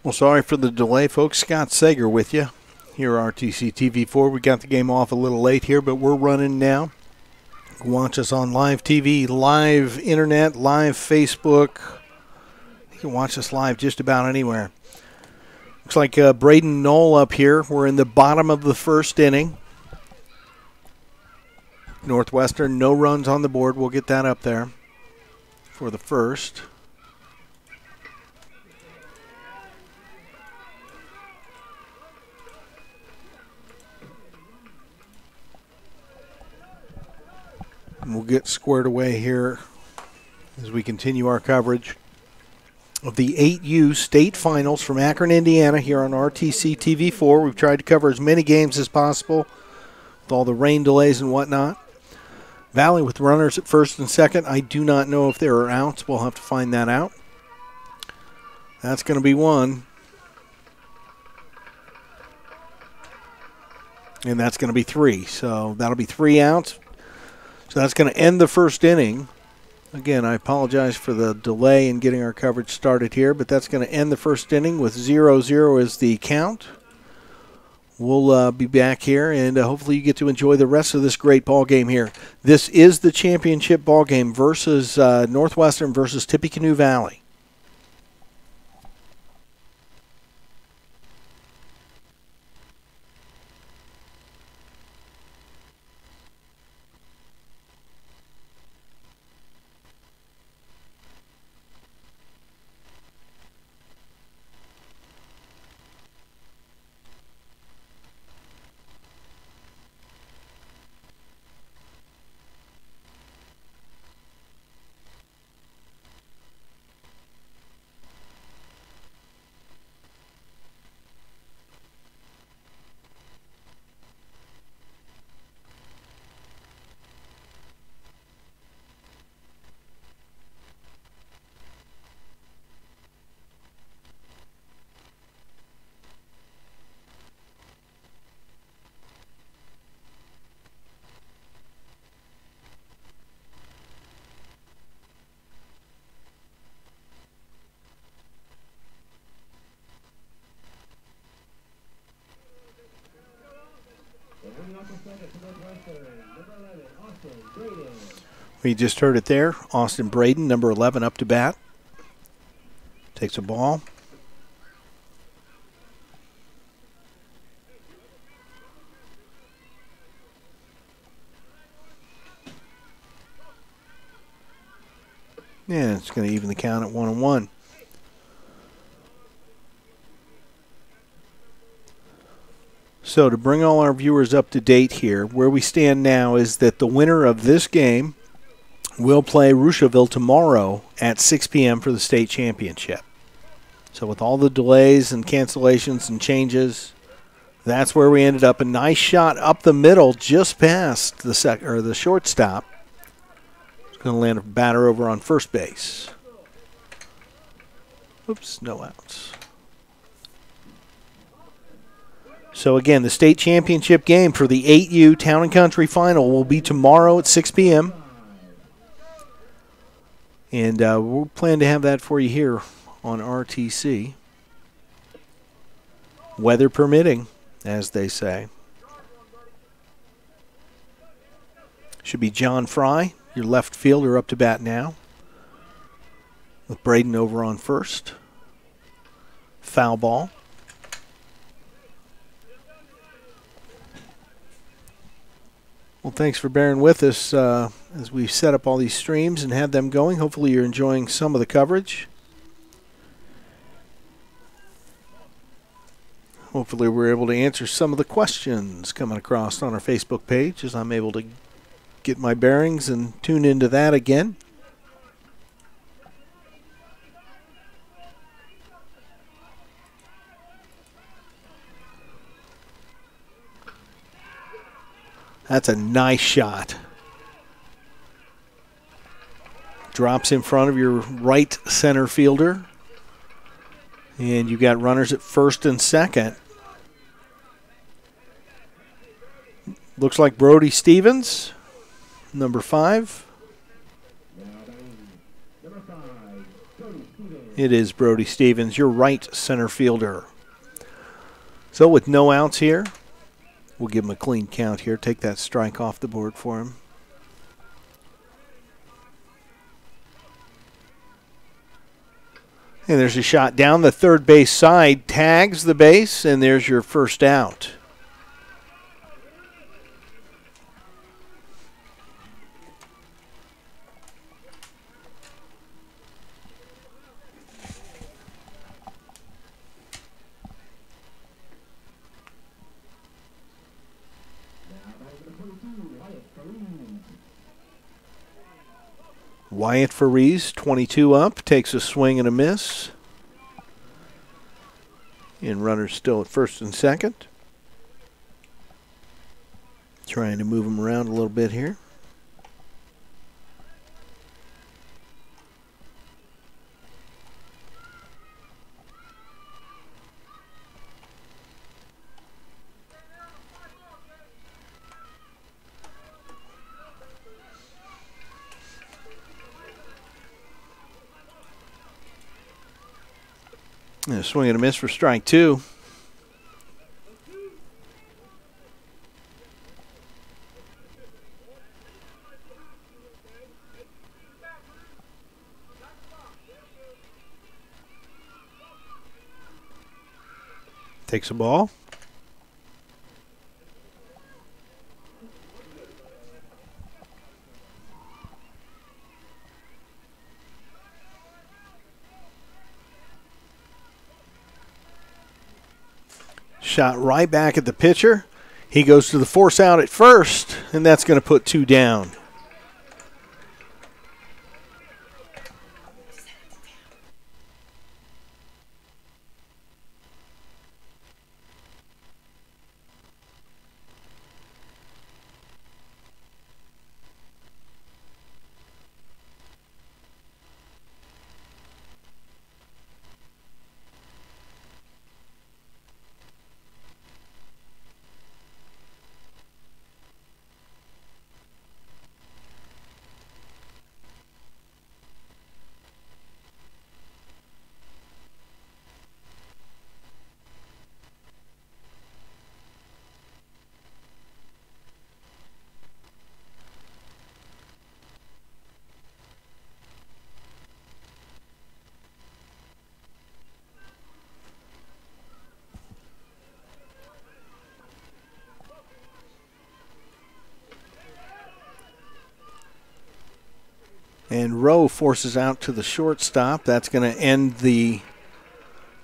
Well, sorry for the delay, folks. Scott Sager with you here at RTC TV4. We got the game off a little late here, but we're running now. Watch us on live TV, live internet, live Facebook. You can watch us live just about anywhere. Looks like Braden Knoll up here. We're in the bottom of the first inning. Northwestern, no runs on the board. We'll get that up there for the first. And we'll get squared away here as we continue our coverage of the 8U state finals from Akron, Indiana here on RTC TV4. We've tried to cover as many games as possible with all the rain delays and whatnot. Valley with runners at first and second. I do not know if there are outs. We'll have to find that out. That's going to be one. And that's going to be three. So that'll be 3 outs. So that's going to end the first inning. Again, I apologize for the delay in getting our coverage started here, but that's going to end the first inning with 0-0 as the count. We'll be back here, and hopefully you get to enjoy the rest of this great ball game here. This is the championship ball game versus Northwestern versus Tippecanoe Valley. We just heard it there. Austin Braden, number 11, up to bat. Takes a ball. Yeah, it's going to even the count at 1-1. So to bring all our viewers up to date here, where we stand now is that the winner of this game will play Rushville tomorrow at 6 p.m. for the state championship. So with all the delays and cancellations and changes, that's where we ended up. A nice shot up the middle just past the shortstop. It's going to land a batter over on first base. Oops, no outs. So again, the state championship game for the 8U Town and Country Final will be tomorrow at 6 p.m. And we'll plan to have that for you here on RTC. Weather permitting, as they say. Should be John Fry, your left fielder, up to bat now. With Braden over on first. Foul ball. Well, thanks for bearing with us as we set up all these streams and had them going. Hopefully you're enjoying some of the coverage. Hopefully we're able to answer some of the questions coming across on our Facebook page as I'm able to get my bearings and tune into that again. That's a nice shot. Drops in front of your right center fielder. And you got runners at first and second. Looks like Brody Stevens, number 5. It is Brody Stevens, your right center fielder. So with no outs here, we'll give him a clean count here. Take that strike off the board for him. And there's a shot down the third base side, tags the base, and there's your first out. Wyatt Faries, 22 up, takes a swing and a miss. And runners still at first and second. Trying to move him around a little bit here. And a swing and a miss for strike two. Takes a ball. Shot right back at the pitcher. He goes to the force out at first, and that's going to put two down. And Rowe forces out to the shortstop. That's going to end the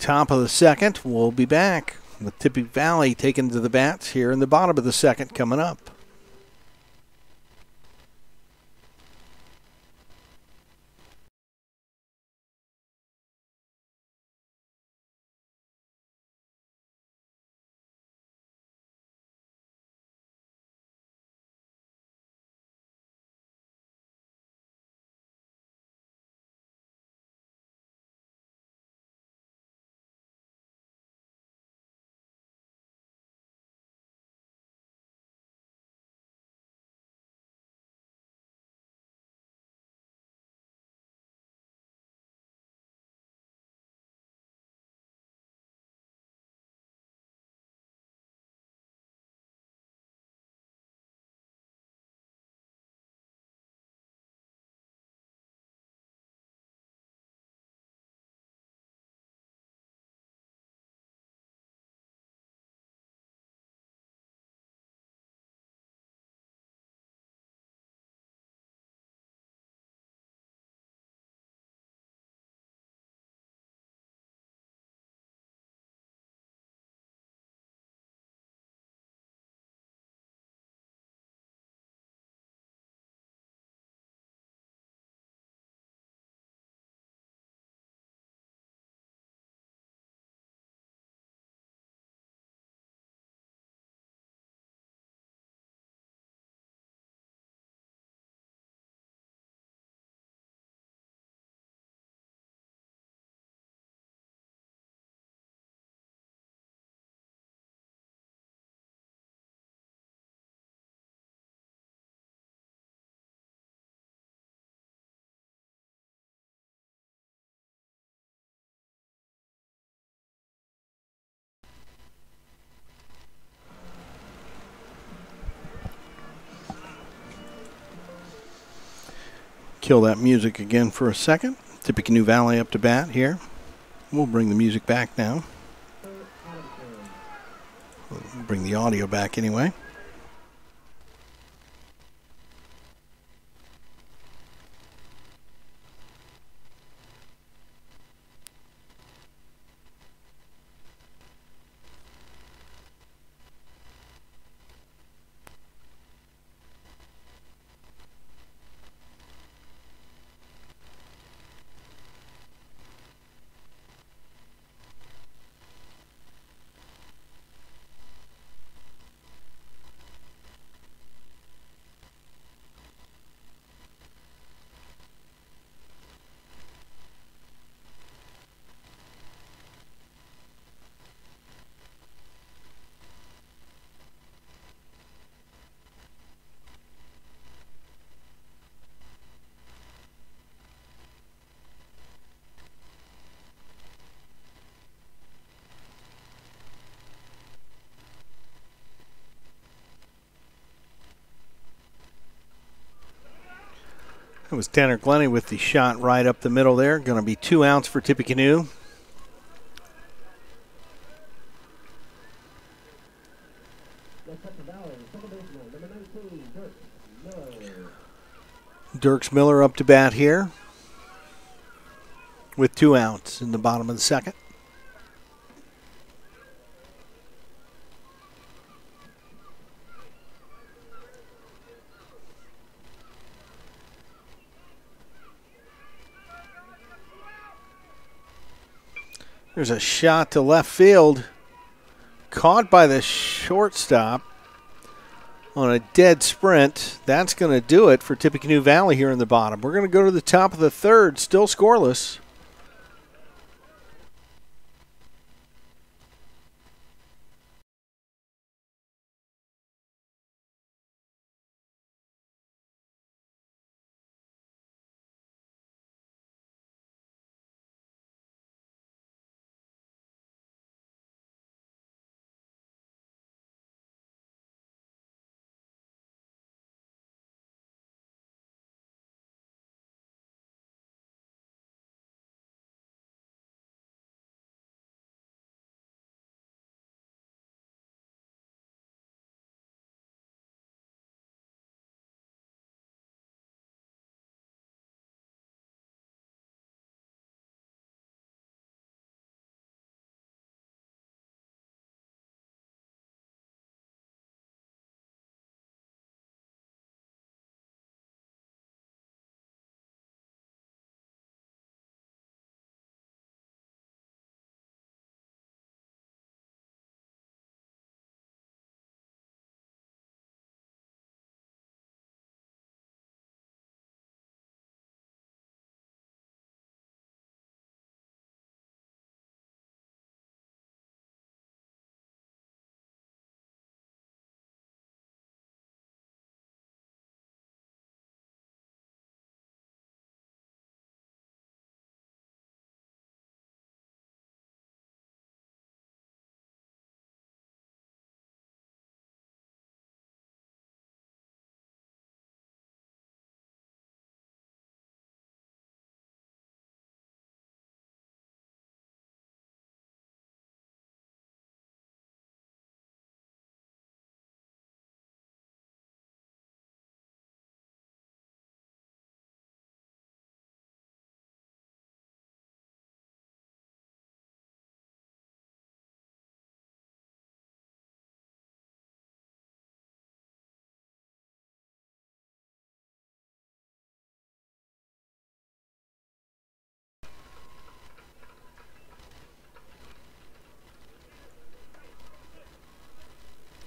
top of the second. We'll be back with Tippy Valley taking to the bats here in the bottom of the second coming up. Kill that music again for a second. Tippecanoe Valley up to bat here. We'll bring the music back now. We'll bring the audio back anyway. It was Tanner Glennie with the shot right up the middle there. Going to be 2 outs for Tippecanoe. Dirks Miller up to bat here with 2 outs in the bottom of the second. There's a shot to left field, caught by the shortstop on a dead sprint. That's going to do it for Tippecanoe Valley here in the bottom. We're going to go to the top of the third, still scoreless.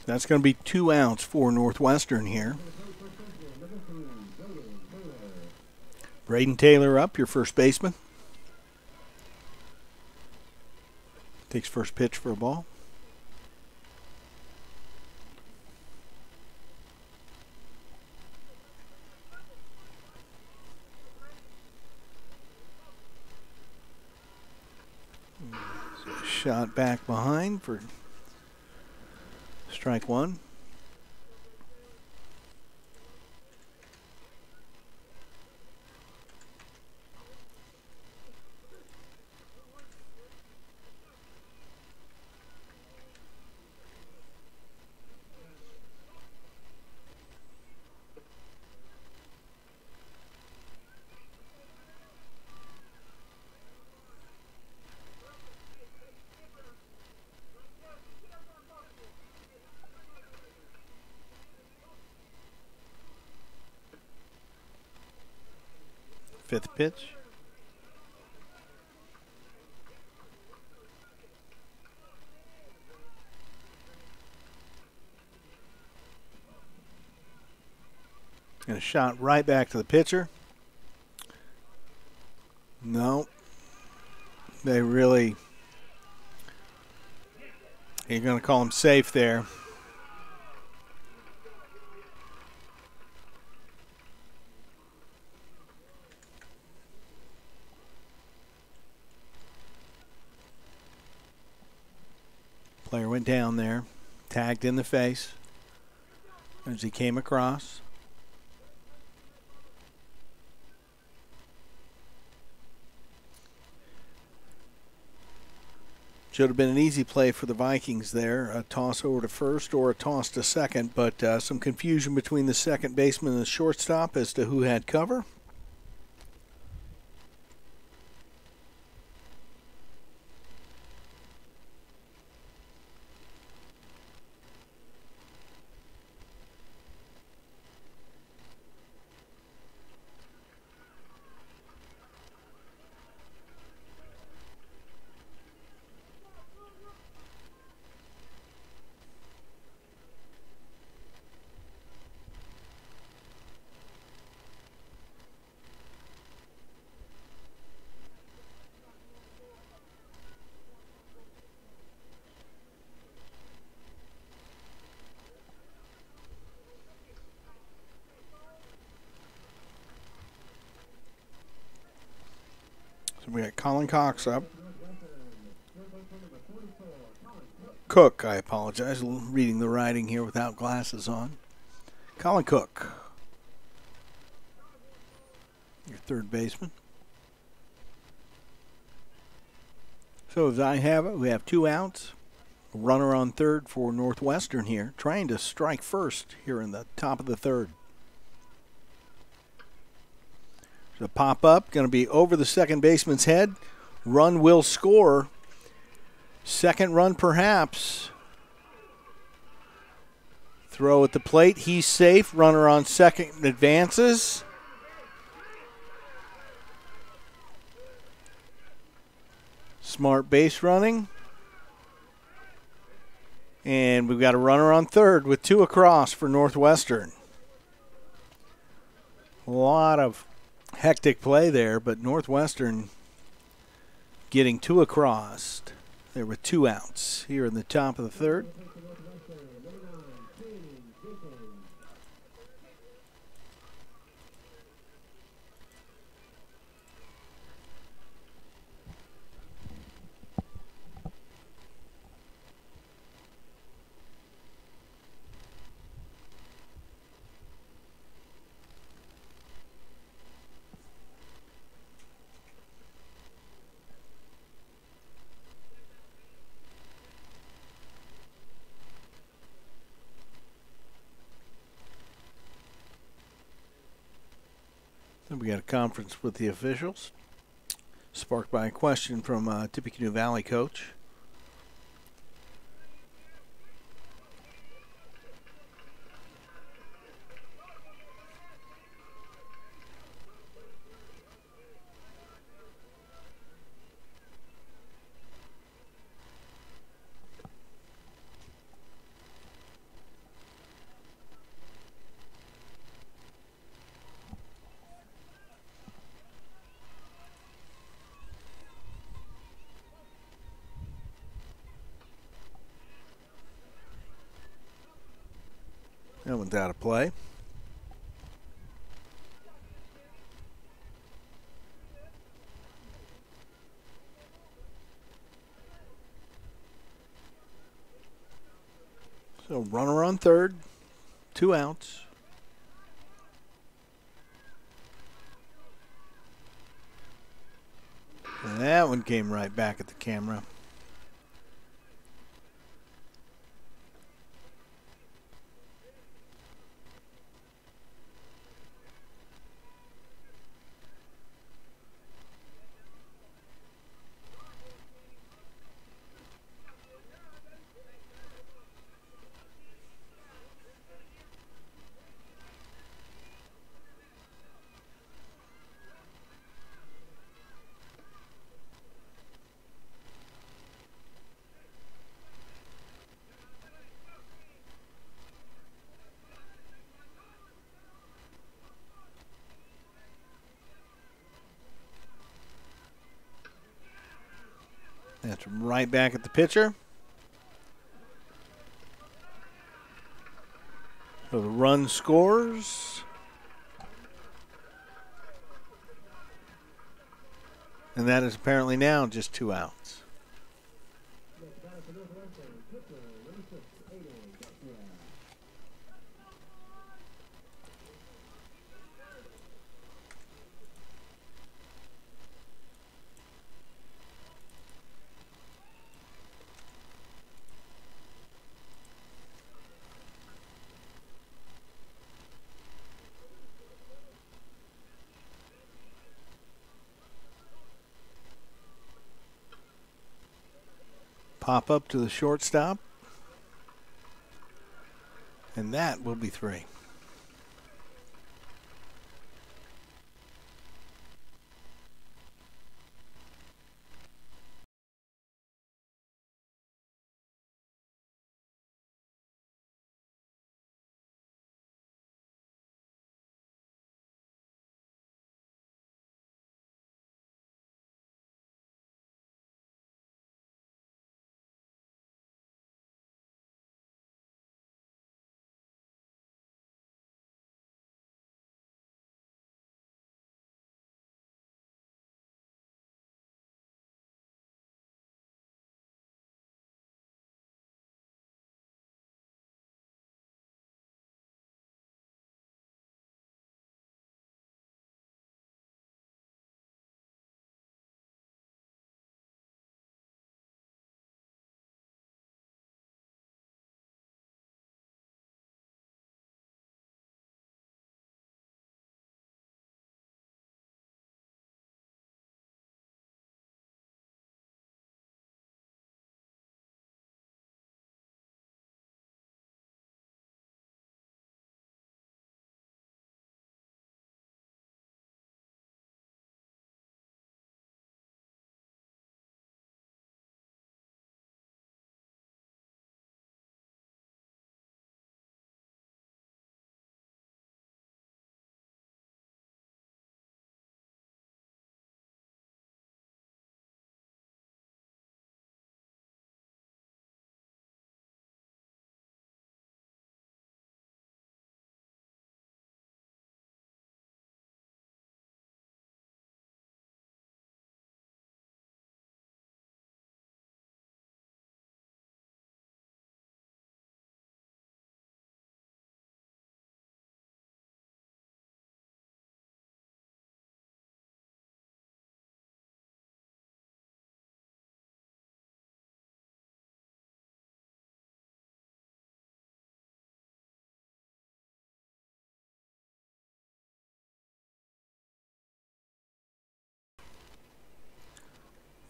That's going to be 2 outs for Northwestern here. Braden Taylor up, your first baseman. Takes first pitch for a ball. Shot back behind for strike one. fifth pitch. And a shot right back to the pitcher. No. They really... You're going to call him safe there. Player went down there, tagged in the face as he came across. Should have been an easy play for the Vikings there, a toss over to first or a toss to second, but some confusion between the second baseman and the shortstop as to who had cover. So we got Colin Cox up. Cook, I apologize. Reading the writing here without glasses on. Colin Cook, your third baseman. So as I have it, we have 2 outs. A runner on third for Northwestern here, trying to strike first here in the top of the third. So pop up, going to be over the second baseman's head. Run will score. Second run perhaps. Throw at the plate. He's safe. Runner on second advances. Smart base running. And we've got a runner on third with 2 across for Northwestern. A lot of hectic play there, but Northwestern getting 2 across. There were 2 outs here in the top of the third. We got a conference with the officials, sparked by a question from Tippecanoe Valley coach. That one's out of play. So runner on third, 2 outs. And that one came right back at the camera. That's right back at the pitcher. So the run scores. And that is apparently now just 2 outs. Pop up to the shortstop. And that will be 3.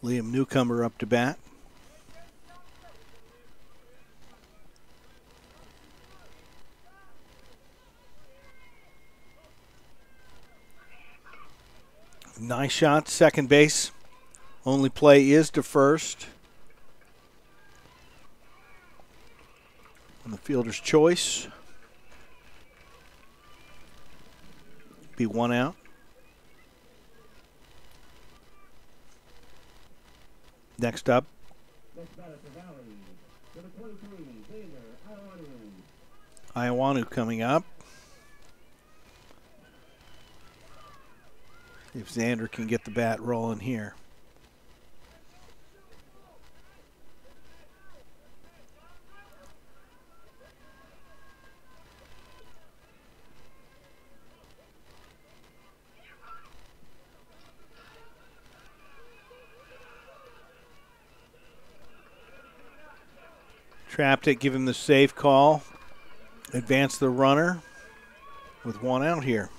Liam Newcomer up to bat. Nice shot, second base. Only play is to first. On the fielder's choice. Be 1 out. Next up. Iowanu coming up. See if Xander can get the bat rolling here. Trapped it, give him the safe call. Advance the runner with 1 out here.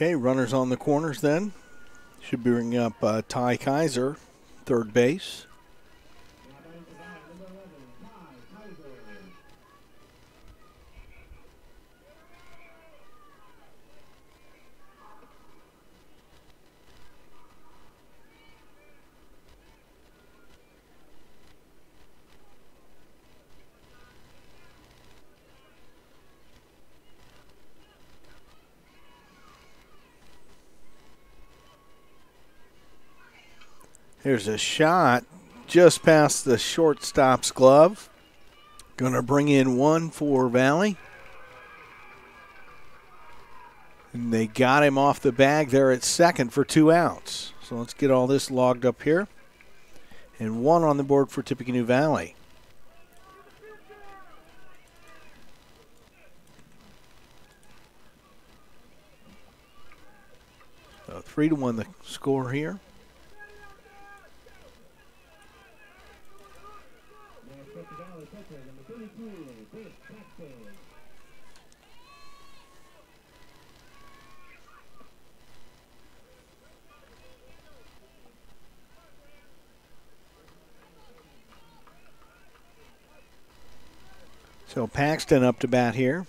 Okay, runners on the corners then. Should be bringing up Ty Kaiser, third base. Here's a shot just past the shortstop's glove. Going to bring in one for Valley. And they got him off the bag there at second for 2 outs. So let's get all this logged up here. And one on the board for Tippecanoe Valley. So 3-1 the score here. So Paxton up to bat here.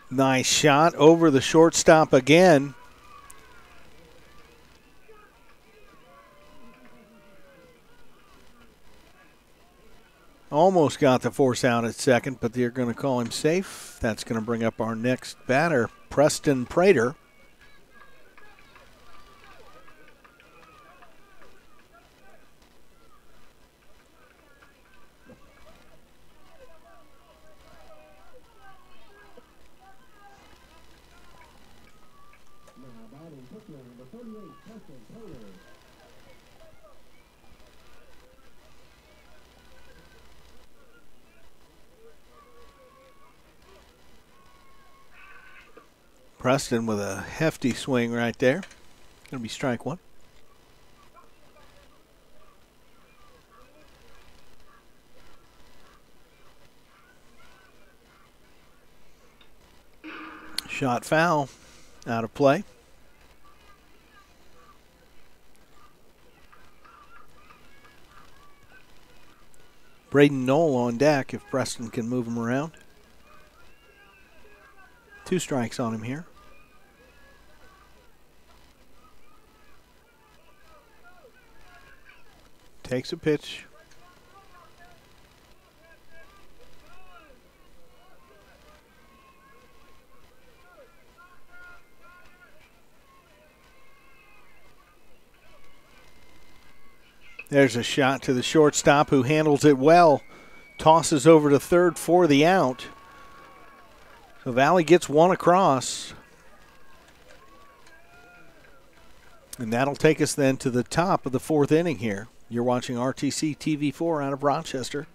Nice shot over the shortstop again. Almost got the force out at second, but they're going to call him safe. That's going to bring up our next batter, Preston Prater. Preston with a hefty swing right there. Going to be strike one. Shot foul, out of play. Braden Knoll on deck if Preston can move him around. 2 strikes on him here. Takes a pitch. There's a shot to the shortstop who handles it well. Tosses over to third for the out. So Valley gets one across. And that'll take us then to the top of the 4th inning here. You're watching RTC TV4 out of Rochester.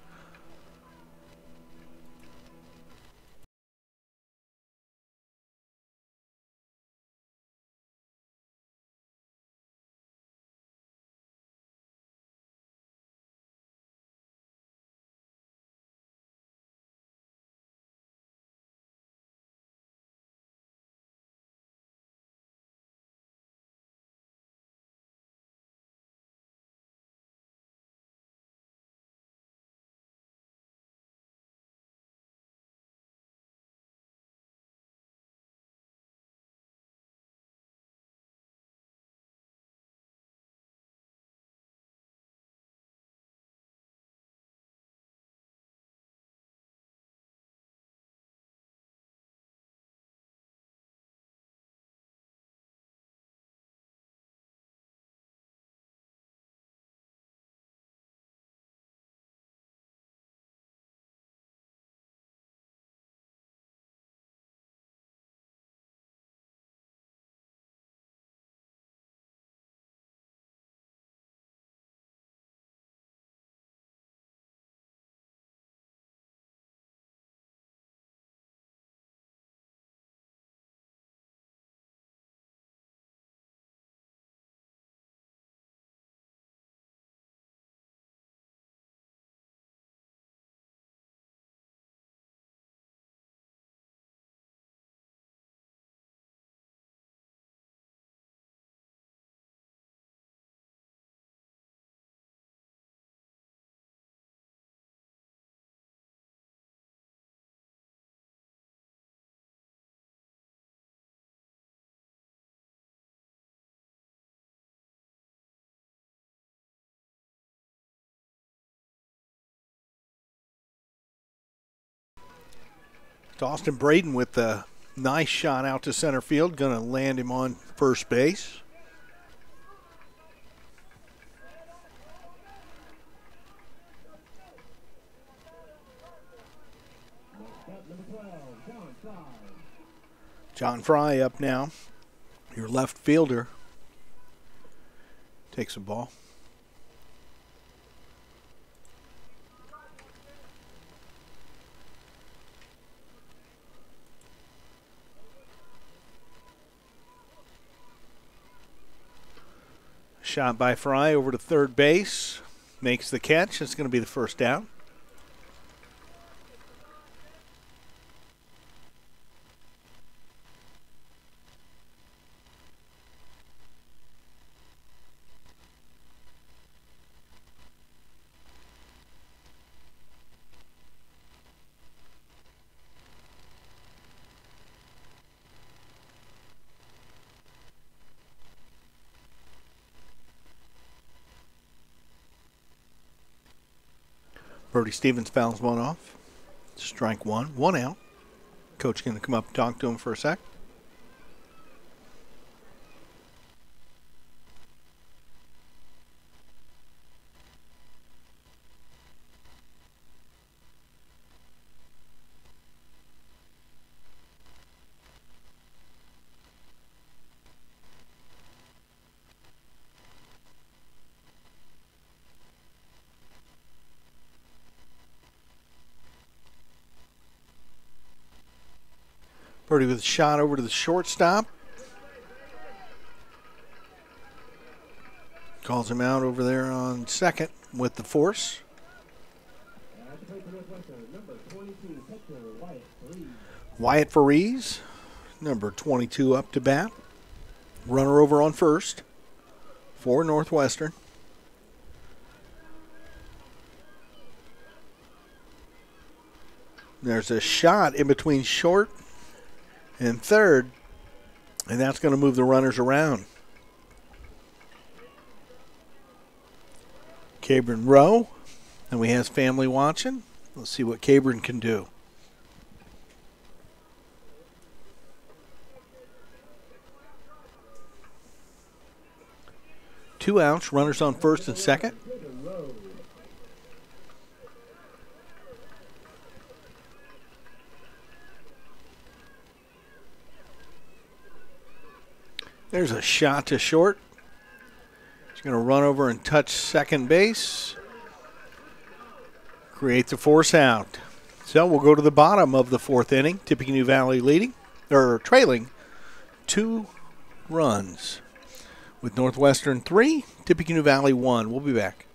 It's Austin Braden with the nice shot out to center field. Going to land him on first base. John Fry up now. Your left fielder takes a ball. Shot by Fry over to third base. Makes the catch. It's going to be the first down. Brody Stevens fouls one off. Strike one. One out. Coach going to come up and talk to him for a sec. Brody with a shot over to the shortstop. Calls him out over there on second with the force. Wyatt Farees, number 22 up to bat. Runner over on first for Northwestern. There's a shot in between short and third, and that's going to move the runners around. Cabron Rowe, and we have family watching. Let's see what Cabron can do. Two outs, runners on first and second. There's a shot to short. He's going to run over and touch second base. Create the force out. So we'll go to the bottom of the fourth inning. Tippecanoe Valley trailing 2 runs. With Northwestern 3, Tippecanoe Valley 1. We'll be back.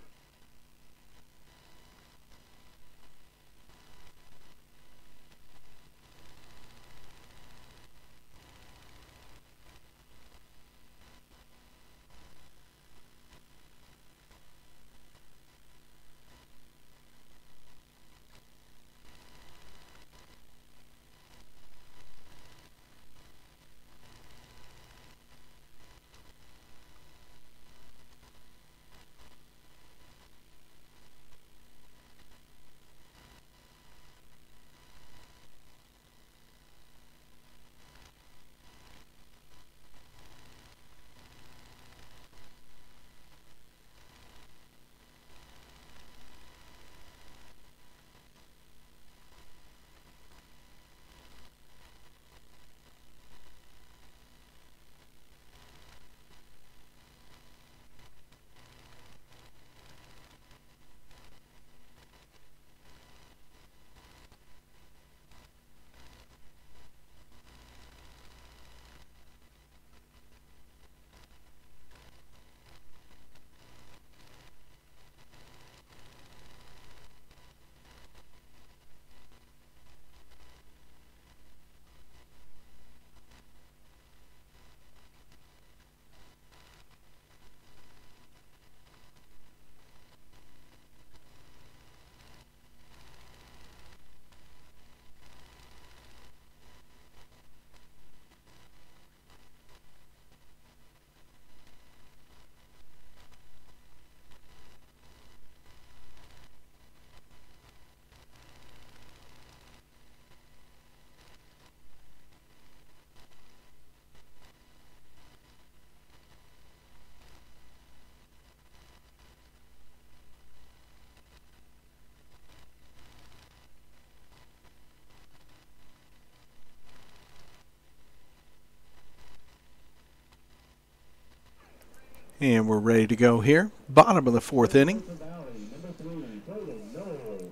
And we're ready to go here. Bottom of the fourth inning.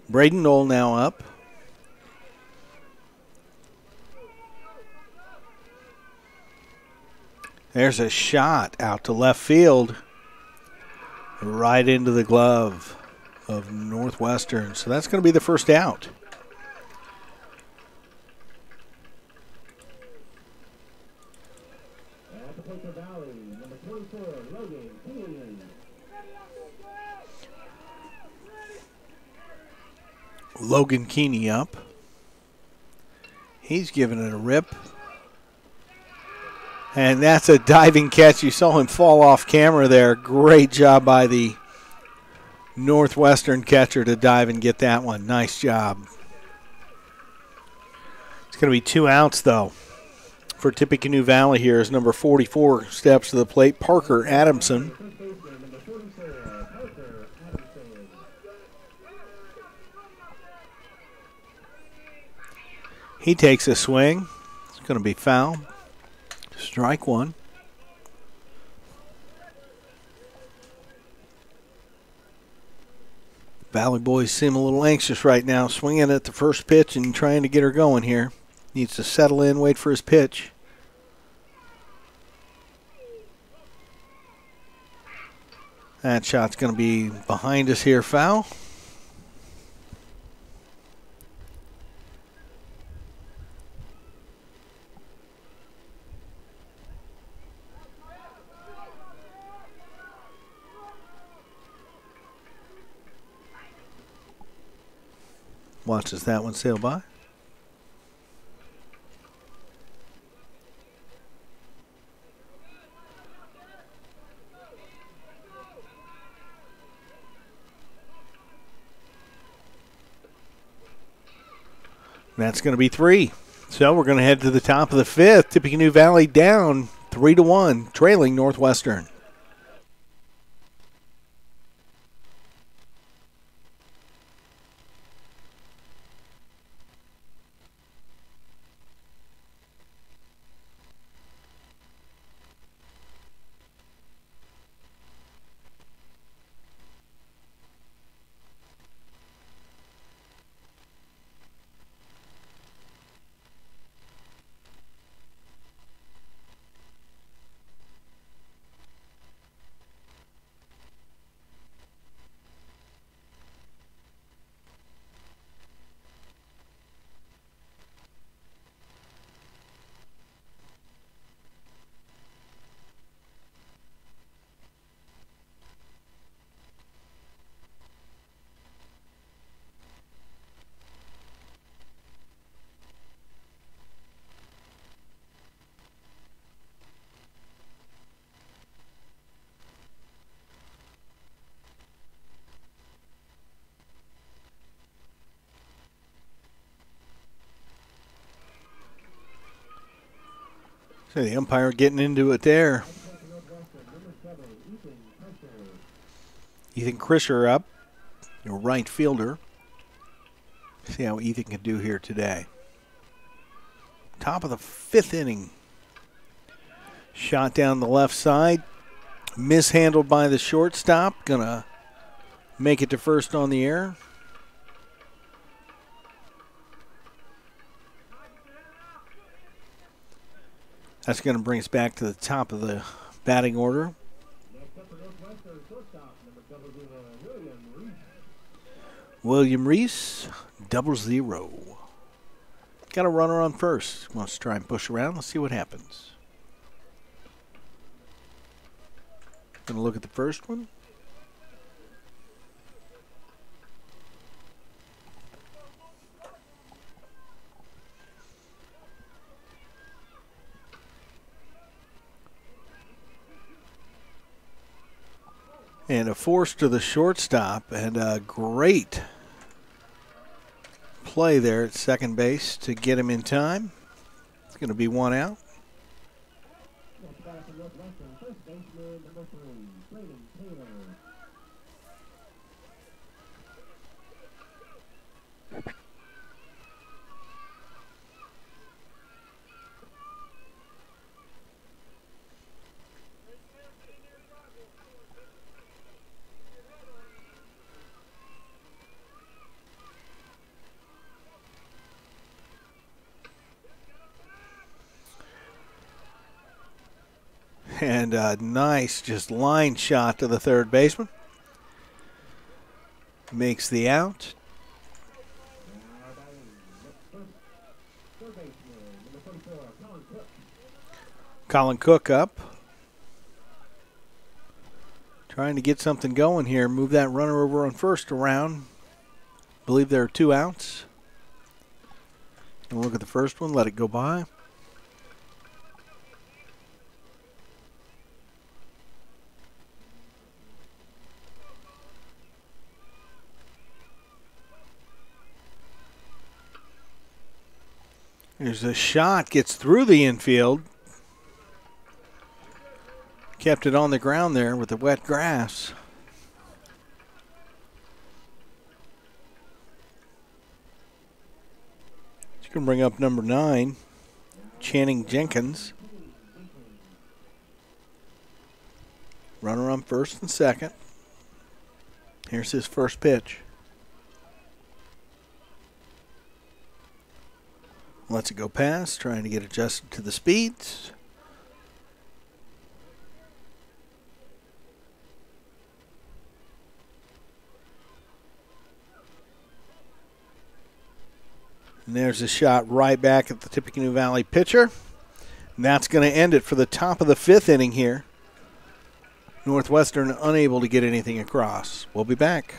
Braden Knoll now up. There's a shot out to left field. Right into the glove of Northwestern. So that's going to be the first out. Logan Keeney up. He's giving it a rip. And that's a diving catch. You saw him fall off camera there. Great job by the Northwestern catcher to dive and get that one. Nice job. It's going to be 2 outs, though, for Tippecanoe Valley here as number 44 steps to the plate. Parker Adamson. He takes a swing. It's going to be foul. Strike one. Valley boys seem a little anxious right now, swinging at the first pitch and trying to get her going here. Needs to settle in, wait for his pitch. That shot's going to be behind us here, foul. Watches that one sail by. That's going to be 3. So we're going to head to the top of the 5th. Tippecanoe Valley down 3-1, trailing Northwestern. So the umpire getting into it there. Ethan Krischer up, your right fielder. See how Ethan can do here today. Top of the 5th inning. Shot down the left side. Mishandled by the shortstop. Gonna make it to first on the air. That's going to bring us back to the top of the batting order. William Reese, 0-0. Got a runner on first. Wants to try and push around. Let's see what happens. Going to look at the first one. And a force to the shortstop, and a great play there at second base to get him in time. It's going to be 1 out. And a nice just line shot to the third baseman. Makes the out. Colin Cook up. Trying to get something going here. Move that runner over on first around. Believe there are 2 outs. And look at the first one. Let it go by. There's a shot, gets through the infield. Kept it on the ground there with the wet grass. You can bring up number 9, Channing Jenkins. Runner on first and second. Here's his first pitch. Lets it go past, trying to get adjusted to the speeds. And there's a shot right back at the Tippecanoe Valley pitcher. And that's going to end it for the top of the 5th inning here. Northwestern unable to get anything across. We'll be back.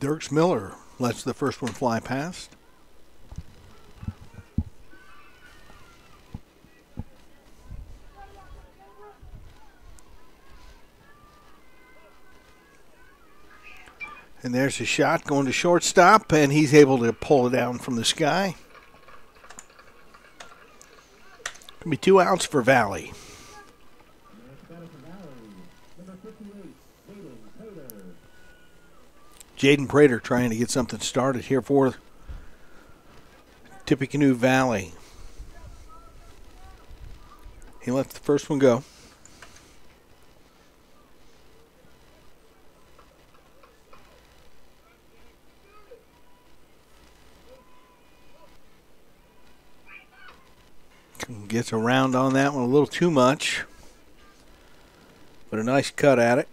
Dirks Miller lets the first one fly past. And there's a shot going to shortstop, and he's able to pull it down from the sky. Could be 2 outs for Valley. Jaden Prater trying to get something started here for Tippecanoe Valley. He lets the first one go. Gets around on that one a little too much, but a nice cut at it.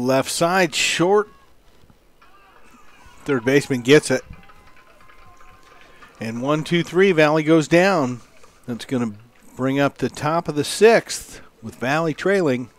left side, short. Third baseman gets it. And 1-2-3, Valley goes down. That's going to bring up the top of the sixth with Valley trailing.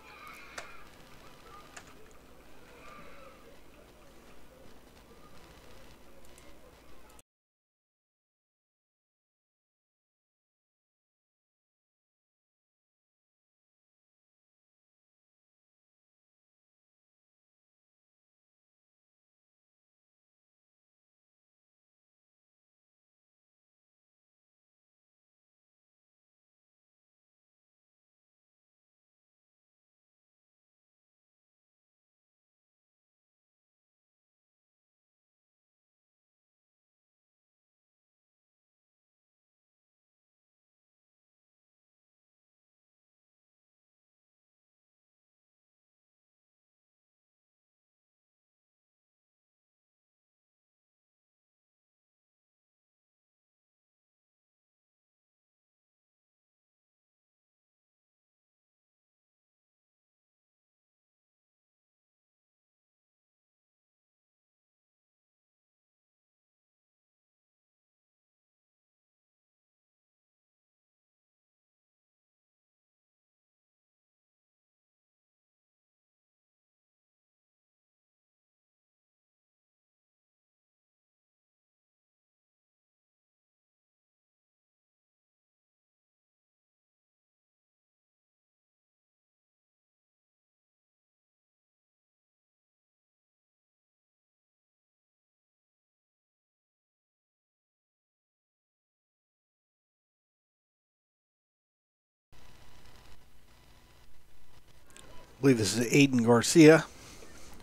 I believe this is Aiden Garcia.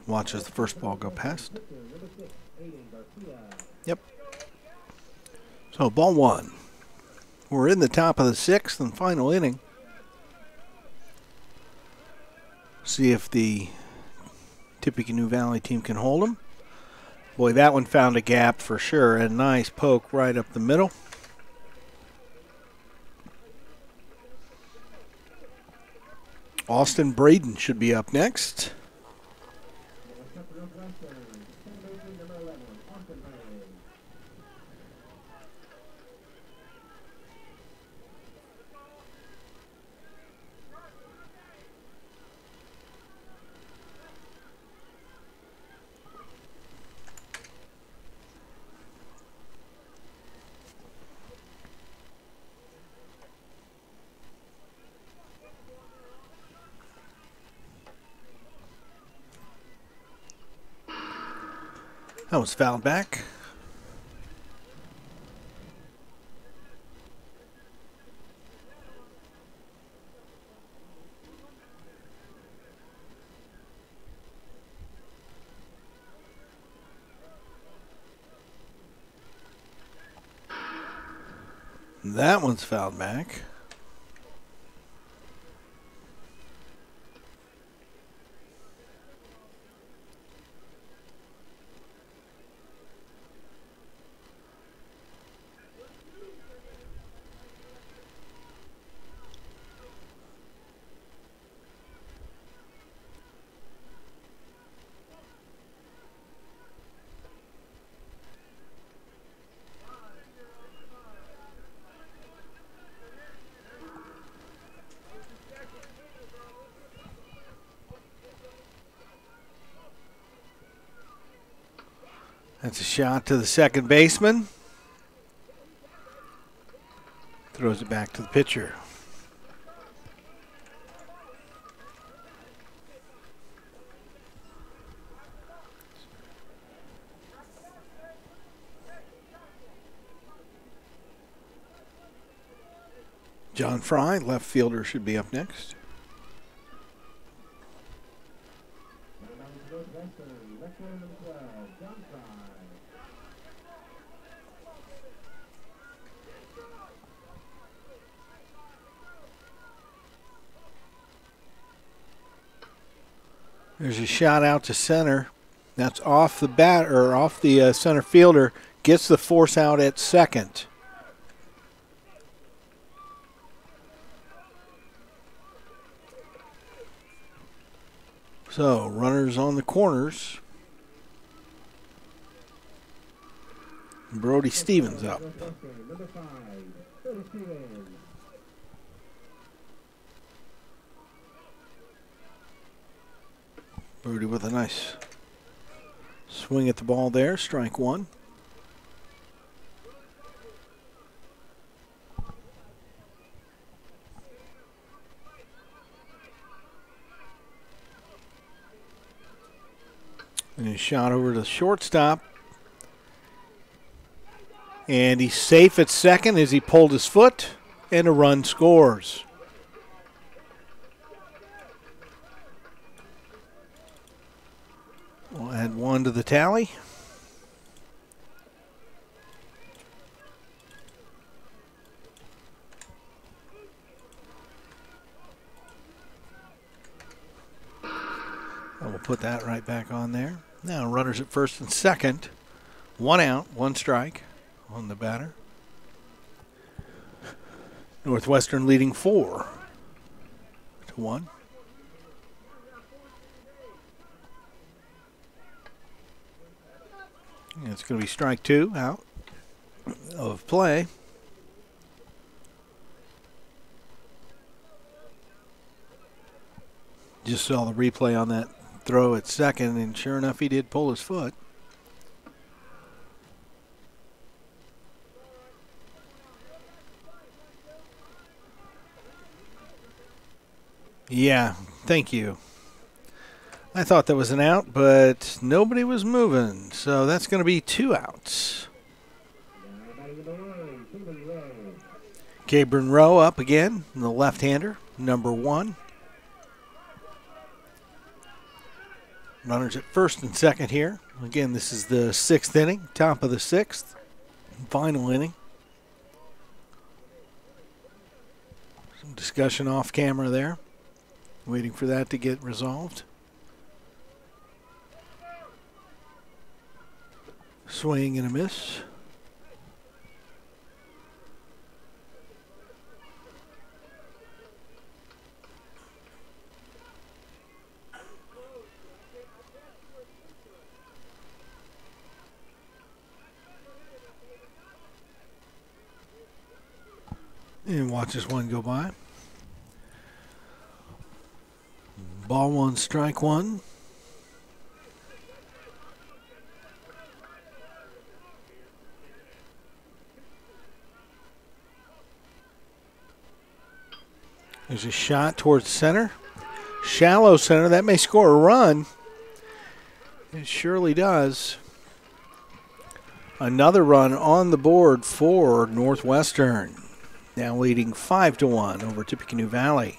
Watches the first ball go past. Yep. So ball one. We're in the top of the sixth and final inning. See if the Tippecanoe Valley team can hold them. Boy, that one found a gap for sure. A nice poke right up the middle. Austin Braden should be up next. That was fouled back. That one's fouled back. That's a shot to the second baseman. Throws it back to the pitcher. John Fry, left fielder, should be up next. There's a shot out to center. That's off the bat or off the center fielder. Gets the force out at second. So, runners on the corners. Brody Stevens up. Brody with a nice swing at the ball there. Strike one. And he shot over to the shortstop. And he's safe at second as he pulled his foot, and a run scores. We'll add one to the tally. And we'll put that right back on there. Now runners at first and second. 1 out, 1 strike on the batter. Northwestern leading 4-1. And it's going to be strike 2 out of play. Just saw the replay on that throw at second, and sure enough, he did pull his foot. Yeah, thank you. I thought that was an out, but nobody was moving, so that's going to be 2 outs. Cabron Rowe up again, the left-hander, number 1. Runners at first and second here. Again, this is the 6th inning, top of the 6th, final inning. Some discussion off camera there. Waiting for that to get resolved. Swing and a miss. And watch this one go by. Ball 1, strike 1. There's a shot towards center. Shallow center. That may score a run. It surely does. Another run on the board for Northwestern. Now leading 5-1 over Tippecanoe Valley.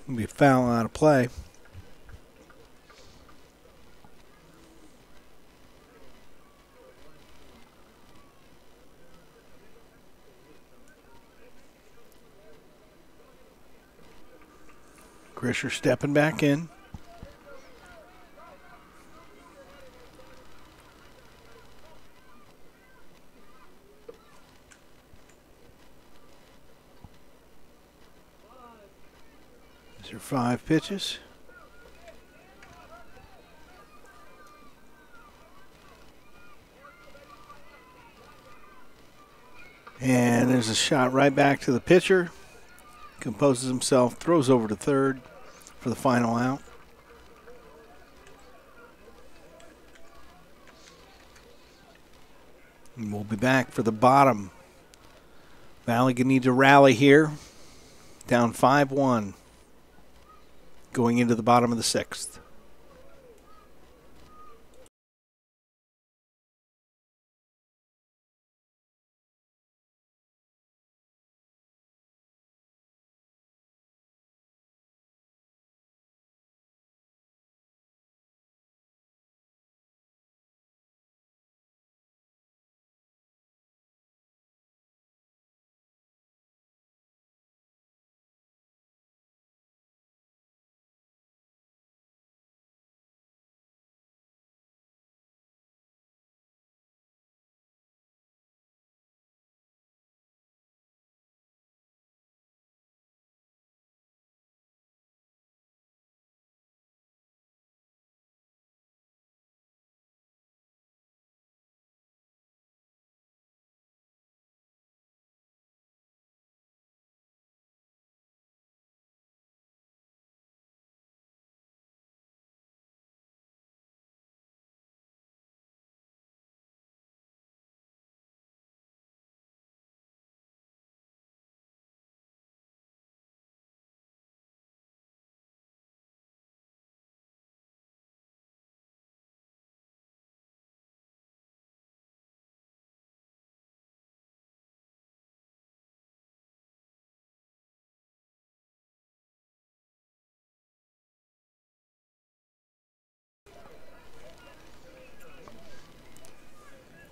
Be a foul out of play. Grisher stepping back in. These are 5 pitches. And there's a shot right back to the pitcher. Composes himself, throws over to third for the final out. And we'll be back for the bottom. Valley going to need to rally here. Down 5-1. Going into the bottom of the 6th.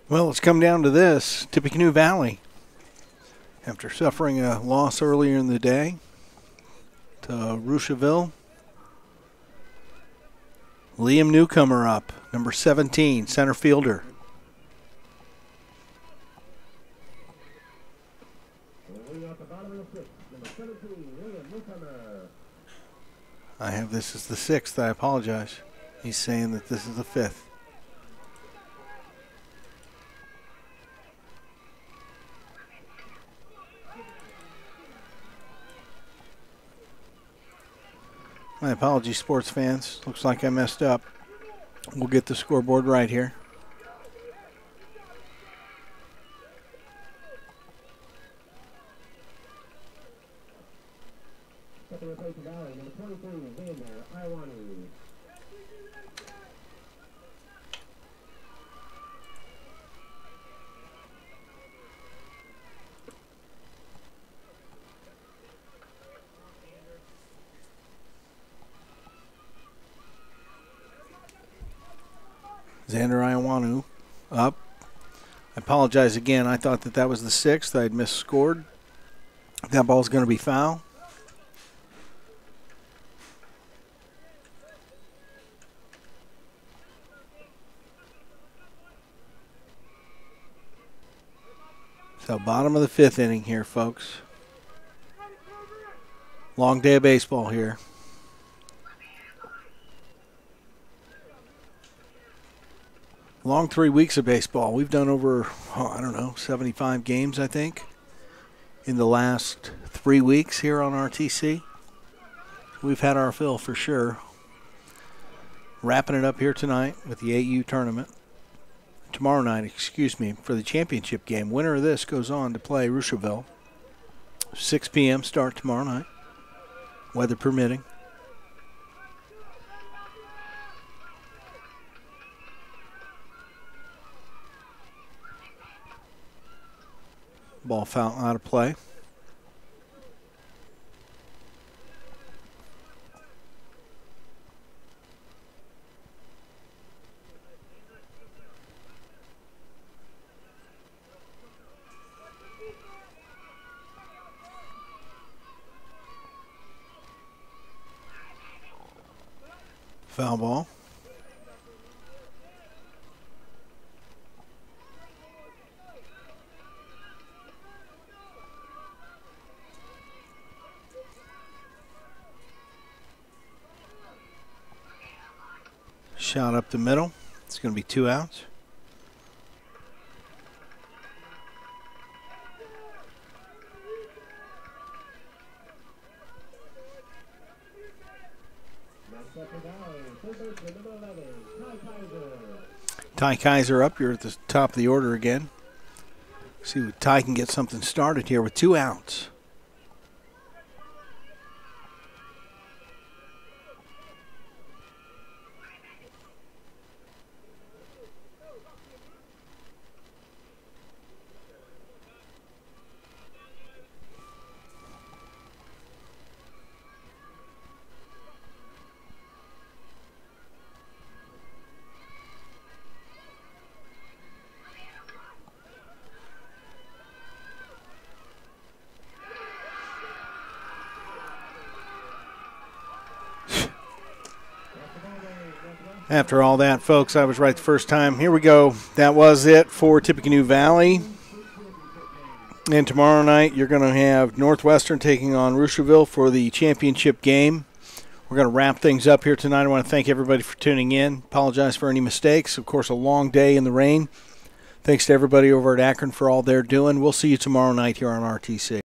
Well, it's come down to this. Tippecanoe Valley, after suffering a loss earlier in the day to Rushville. Liam Newcomer up, number 17, center fielder. I have this as the 6th. I apologize. He's saying that this is the 5th. My apologies, sports fans. Looks like I messed up. We'll get the scoreboard right here. Xander Iowanu up. I apologize again. I thought that was the 6th. I'd misscored. That ball's going to be foul. So bottom of the 5th inning here, folks. Long day of baseball here. Long 3 weeks of baseball. We've done over, 75 games, I think, in the last 3 weeks here on RTC. We've had our fill for sure. Wrapping it up here tonight with the AU tournament. Tomorrow night, for the championship game. Winner of this goes on to play Rushville. 6 p.m. start tomorrow night, weather permitting. Ball foul out of play. Foul ball. Shot up the middle. It's going to be 2 outs. Ty Kaiser up. You're at the top of the order again. See if Ty can get something started here with 2 outs. After all that, folks, I was right the first time. Here we go. That was it for Tippecanoe Valley. And tomorrow night, you're going to have Northwestern taking on Rushville for the championship game. We're going to wrap things up here tonight. I want to thank everybody for tuning in. Apologize for any mistakes. Of course, a long day in the rain. Thanks to everybody over at Akron for all they're doing. We'll see you tomorrow night here on RTC.